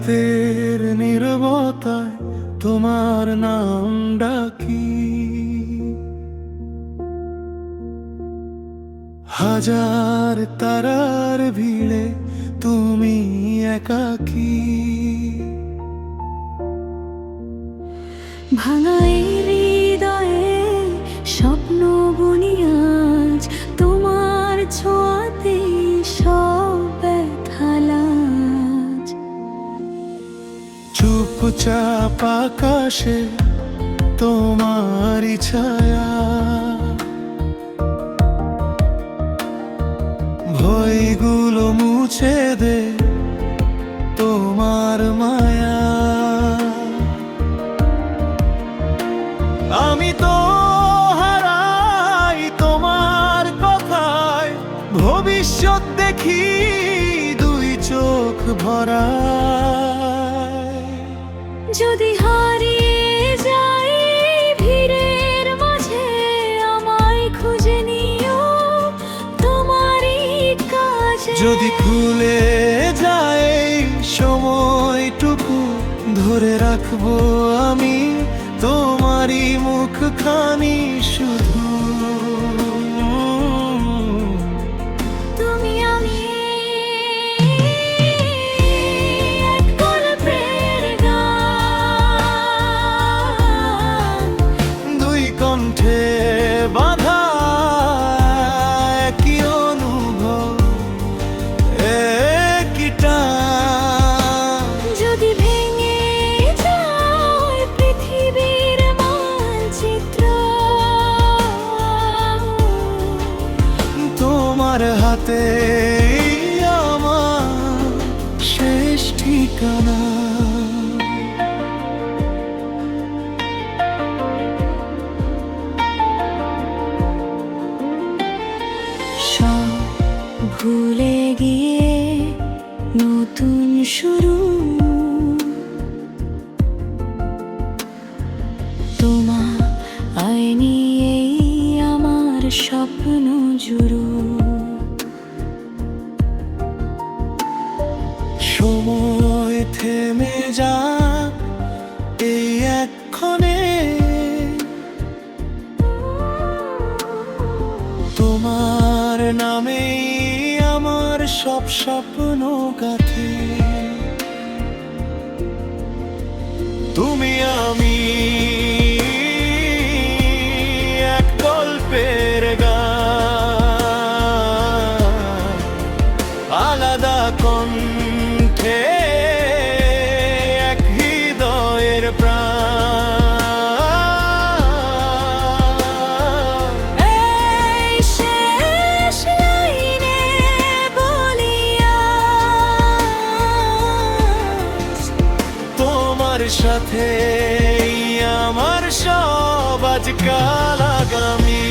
রাতের নীরবতায় তোমার নাম ডাকি, হাজার তারার ভিড়ে তুমি একাকী। ভাঙা এই হৃদয়ে স্বপ্ন বুনি আজ তোমার ছোঁয়াতে সব ব্যথা লাজ। চুপচাপ আকাশে তোমারই ছায়া, ভয়গুলো মুছে দে তোমার মায়া। আমি তো হারাই তোমার কথায়, ভবিষ্যৎ দেখি দুই চোখ ভরা। যদি হারিয়ে যাই ভিড়ের মাঝে আমায় খুঁজে নিও তোমারই কাছে। যদি ভুলে যায় সময়টুকু ধরে রাখবো আমি তোমারই মুখখানি শুধু। তুমি আমি এক গল্পের গান, দুই কণ্ঠে বাঁধা একই অনুভব, একই টান। যদি ভেঙে যায় পৃথিবীর মানচিত্র তোমার হাতে আমার শেষ ঠিকানা। সব ভুলে গিয়ে নতুন শুরু, তোমার আইনি এই আমার স্বপ্ন জুড়ু। সময় থেমে যাক এই এক্ষণে, তোমার নামেই আমার সব স্বপ্ন গাথে। তুমি আমি এক গল্পের গান, আলাদা কণ্ঠে এক হৃদয়ের প্রাণ। এই শেষ লাইনে বলি আজ, তোমার সাথে আমার সব আজকাল আগামী।